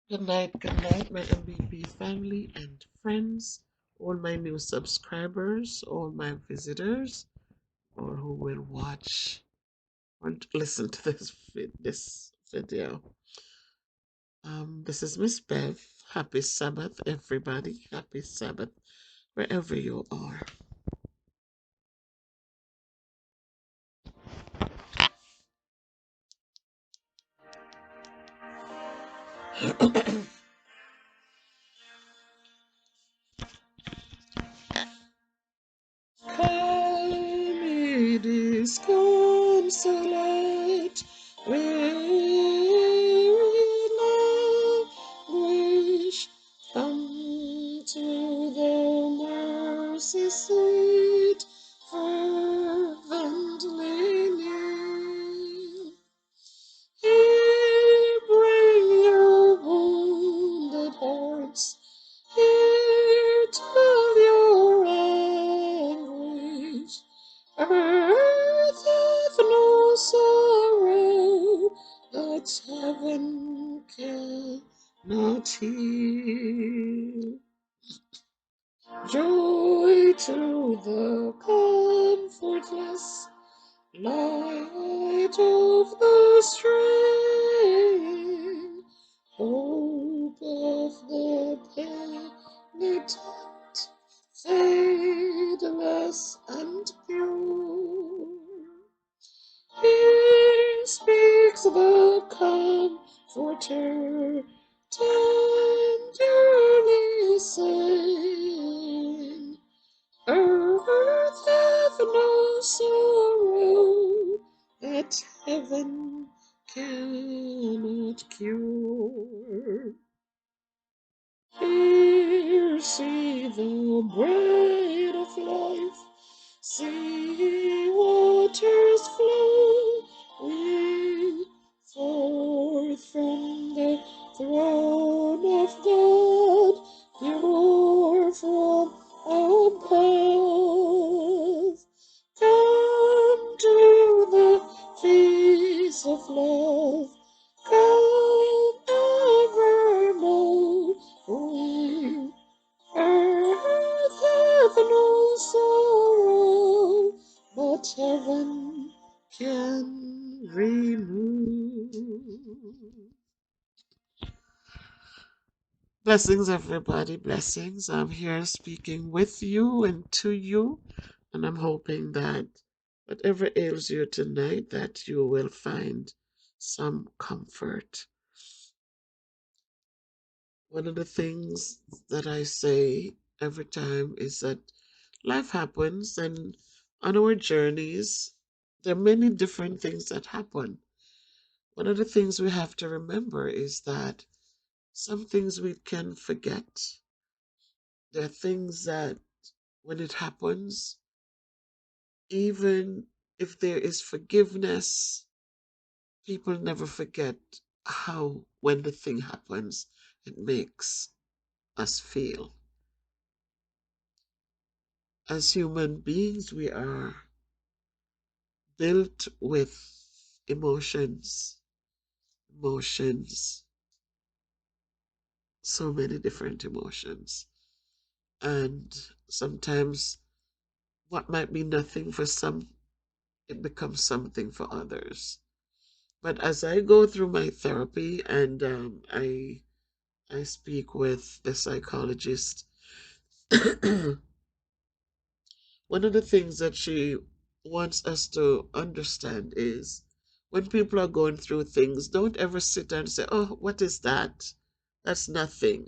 good night, my MVP family and friends, all my new subscribers, all my visitors, or who will watch or listen to this video. This is Miss Bev. Happy Sabbath, everybody. Happy Sabbath, wherever you are. Come, disconsolate, weary languish, come to the mercy seat, fervently kneel. Here bring your wounded hearts, here tell your anguish. Earth hath no sorrow that heaven cannot heal. Joy to the comfortless, light of the straying, hope of the penitent, fadeless and pure. Here speaks the Comforter, tenderly saying, Earth hath no sorrow that heaven cannot cure. Here see the bread of life, see waters flowing forth from the throne of God, pure from above. Come to the feast of love, come evermore. Earth hath no sorrow, but heaven can remove. Blessings, everybody. Blessings. I'm here speaking with you and to you, and I'm hoping that whatever ails you tonight, that you will find some comfort. One of the things that I say every time is that life happens, and on our journeys, there are many different things that happen. One of the things we have to remember is that some things we can forget. There are things that when it happens, even if there is forgiveness, people never forget how, when the thing happens, it makes us feel. As human beings, we are built with emotions, so many different emotions. And sometimes what might be nothing for some, it becomes something for others. But as I go through my therapy and I speak with the psychologist, one of the things that she wants us to understand is when people are going through things, don't ever sit down and say, oh, what is that? That's nothing.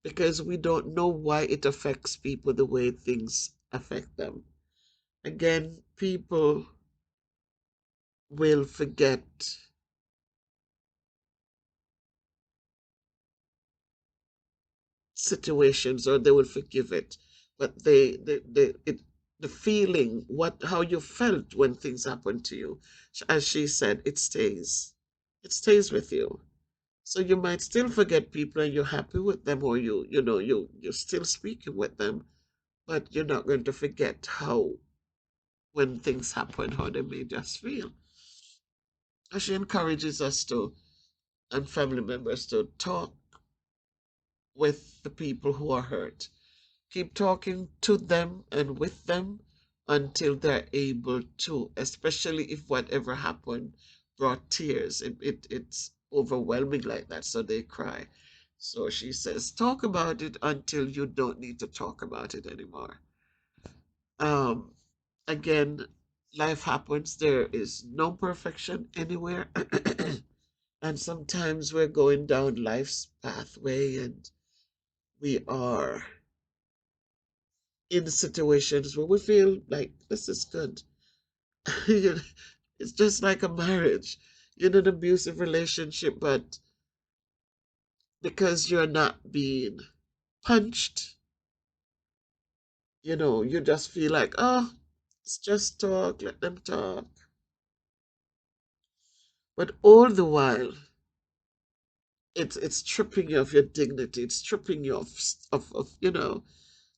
Because we don't know why it affects people the way things affect them. Again, people will forget situations or they will forgive it, but the feeling, how you felt when things happened to you, as she said, it stays with you. So you might still forget people and you're happy with them, or you're still speaking with them, but you're not going to forget how, when things happen, how they made us feel. And she encourages us to and family members to talk with the people who are hurt. Keep talking to them and with them until they're able to, especially if whatever happened brought tears. It's overwhelming like that, so they cry. So she says, talk about it until you don't need to talk about it anymore. Um, Again, life happens. There is no perfection anywhere. And sometimes we're going down life's pathway and we are in situations where we feel like this is good. You know, it's just like a marriage, in an abusive relationship, but because you're not being punched, you just feel like, oh, it's just talk, let them talk. But all the while, it's stripping you of your dignity, it's stripping you of,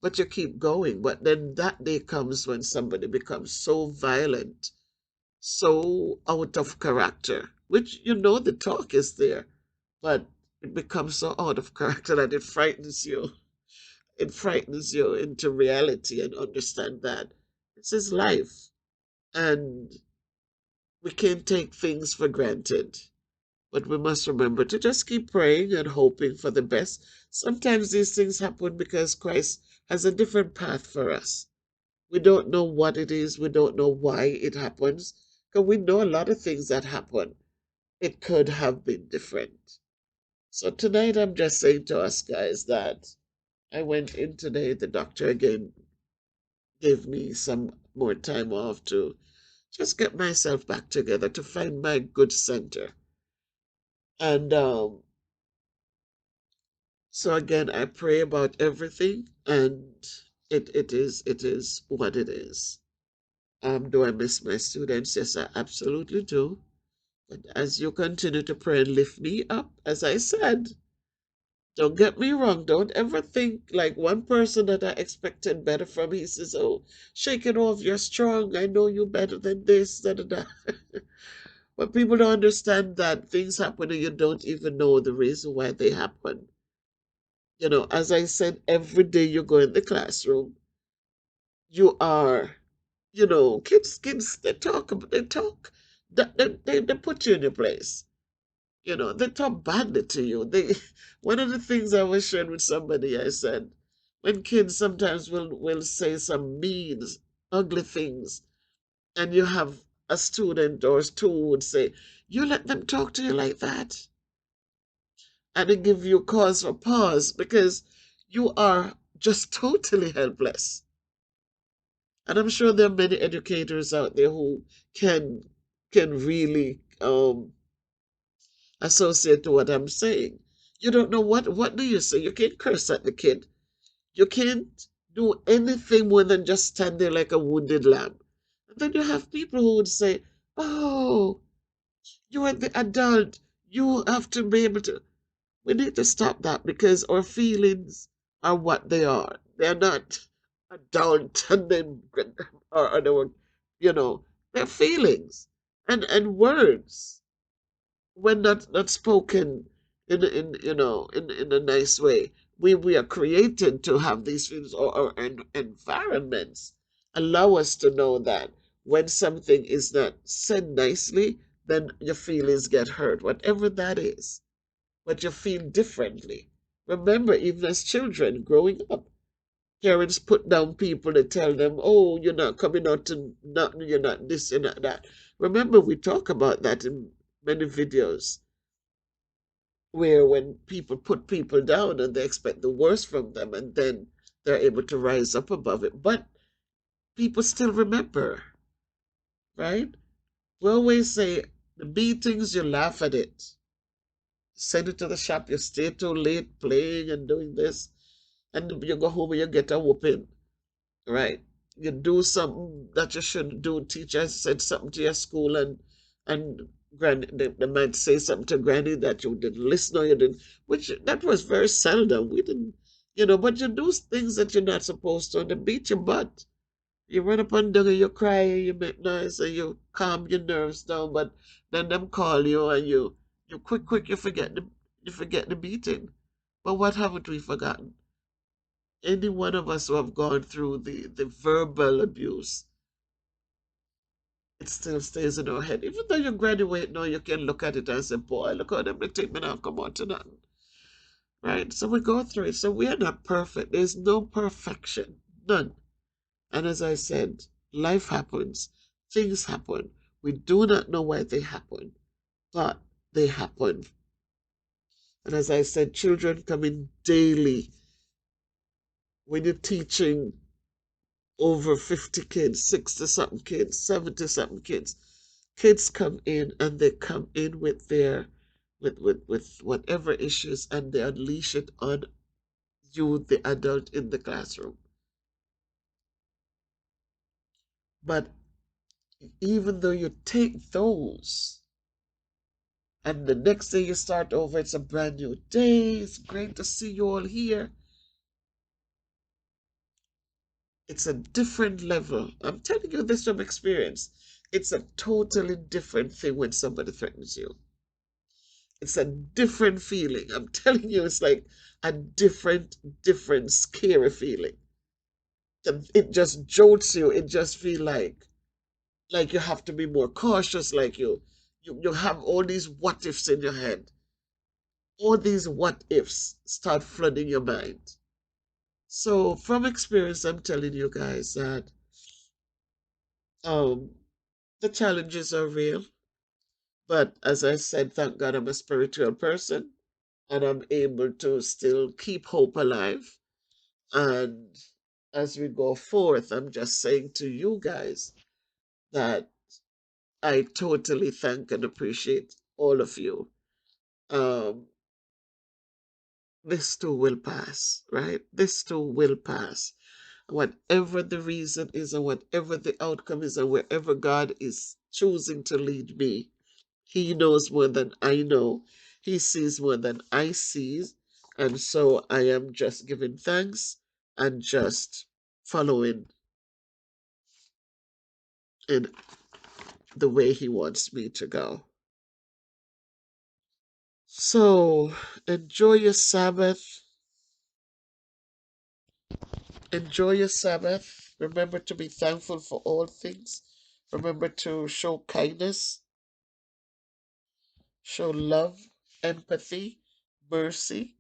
but you keep going. But then that day comes when somebody becomes so violent, so out of character, which the talk is there, but it becomes so out of character that it frightens you. It frightens you into reality and understand that this is life and we can't take things for granted. But we must remember to just keep praying and hoping for the best. Sometimes these things happen because Christ has a different path for us. We don't know what it is, we don't know why it happens, because we know a lot of things that happen. It could have been different. So tonight I'm just saying to us guys that I went in today, the doctor again gave me some more time off to just get myself back together, to find my good center. And so again, I pray about everything, and it is what it is. Do I miss my students? Yes, I absolutely do. But as you continue to pray and lift me up, as I said, don't get me wrong. Don't ever think like one person that I expected better from. He says, "Oh, shake it off. You're strong. I know you better than this." Da, da, da. But people don't understand that things happen and you don't even know the reason why they happen. As I said, every day you go in the classroom, you are, kids, they talk, they put you in your place. They talk badly to you. One of the things I was sharing with somebody, I said, when kids sometimes will say some mean, ugly things, and you have a student or two would say, you let them talk to you like that? And it give you cause for pause because you are just totally helpless. And I'm sure there are many educators out there who can really associate to what I'm saying. You don't know what do you say? You can't curse at the kid. You can't do anything more than just stand there like a wounded lamb. And then you have people who would say, "Oh, you are the adult. You have to be able to." We need to stop that because our feelings are what they are. They're not adult and then or they were, they're feelings and words when not spoken in a nice way. We are created to have these feelings, or environments allow us to know that when something is not said nicely, then your feelings get hurt, whatever that is, but you feel differently. Remember, even as children growing up, parents put down people to tell them, "Oh, you're not coming out to nothing, you're not this, you're not that." Remember, we talk about that in many videos, where when people put people down and they expect the worst from them, and then they're able to rise up above it. But people still remember, right? We always say the beatings, you laugh at it. Send it to the shop, you stay too late playing and doing this, and you go home and you get a whooping, right? You do something that you shouldn't do. Teacher said something to your school, and granny, they might say something to granny that you didn't listen or you didn't, which that was very seldom. We didn't, but you do things that you're not supposed to, and they beat your butt. You run up and down and you cry and you make noise and you calm your nerves down, but then them call you and You quick, you forget the beating. But what haven't we forgotten? Any one of us who have gone through the verbal abuse, it still stays in our head. Even though you graduate now, you can look at it and say, boy, look how them they take me now, come on to nothing. Right? So we go through it. So we are not perfect. There's no perfection. None. And as I said, life happens, things happen. We do not know why they happen, but they happen. And as I said, children come in daily. When you're teaching over 50 kids, 60 something kids, 70 something kids, kids come in and they come in with their with whatever issues and they unleash it on you, the adult in the classroom. But even though you take those and the next day you start over, it's a brand new day. It's great to see you all here. It's a different level. I'm telling you this from experience. It's a totally different thing when somebody threatens you. It's a different feeling. I'm telling you, it's like a different, scary feeling. It just jolts you. It just feel like you have to be more cautious. Like you have all these what ifs in your head. All these what ifs start flooding your mind. So from experience, I'm telling you guys that um the challenges are real. But as I said, thank God I'm a spiritual person and I'm able to still keep hope alive. And as we go forth, I'm just saying to you guys that I totally thank and appreciate all of you. Um, this too will pass, right? This too will pass. Whatever the reason is, and whatever the outcome is, and wherever God is choosing to lead me, He knows more than I know. He sees more than I see. And so I am just giving thanks and just following in the way He wants me to go. So enjoy your Sabbath. Enjoy your Sabbath. Remember to be thankful for all things. Remember to show kindness, show love, empathy, mercy,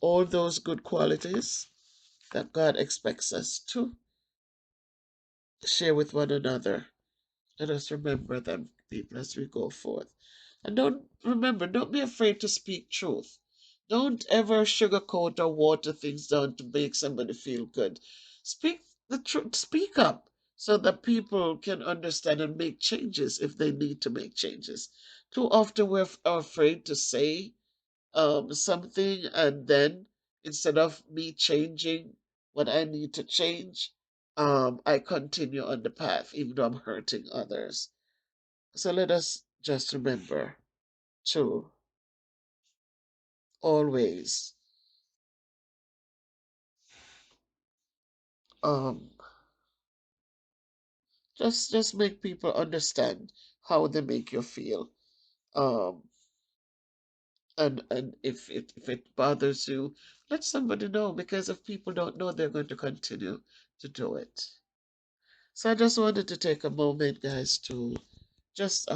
all those good qualities that God expects us to share with one another. Let us remember them, people, as we go forth. And don't be afraid to speak truth. Don't ever sugarcoat or water things down to make somebody feel good. Speak the truth, speak up so that people can understand and make changes if they need to make changes. Too often are afraid to say something, and then instead of me changing what I need to change, I continue on the path, even though I'm hurting others. So let us just remember to always um, just make people understand how they make you feel. Um, and if it bothers you, let somebody know, because if people don't know, they're going to continue to do it. So I just wanted to take a moment, guys, to just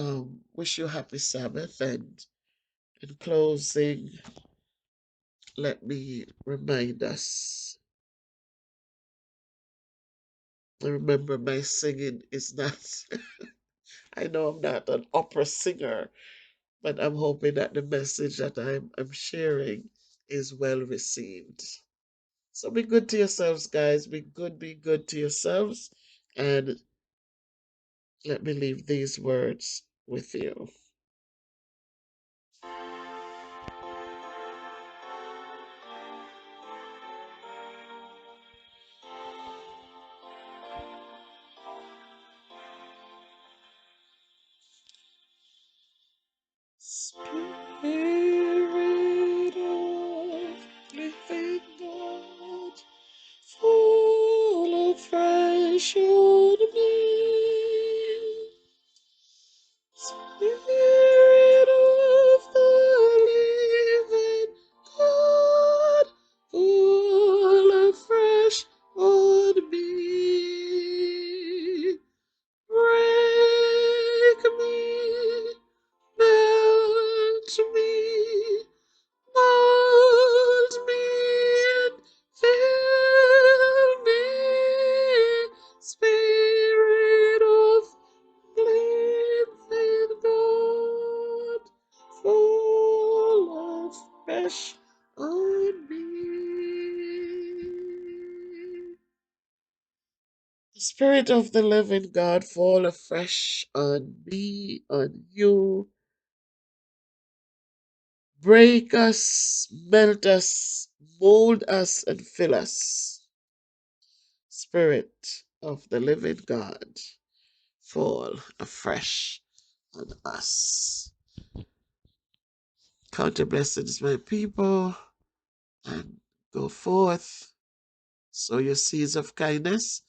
wish you happy Sabbath. And in closing, let me remind us. Remember, my singing is not, I know I'm not an opera singer, but I'm hoping that the message that I'm sharing is well received. So be good to yourselves, guys. Be good to yourselves. And let me leave these words with you. Spirit of living God, full of fresh on me. Spirit afresh on me. The Spirit of the living God, fall afresh on me, on you. Break us, melt us, mold us, and fill us. Spirit of the living God, fall afresh on us. Count your blessings, my people, and go forth. Sow your seeds of kindness,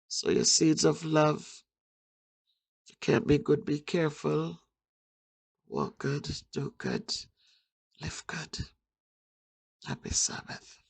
sow your seeds of love. If you can't be good, be careful. Walk good, do good, live good. Happy Sabbath.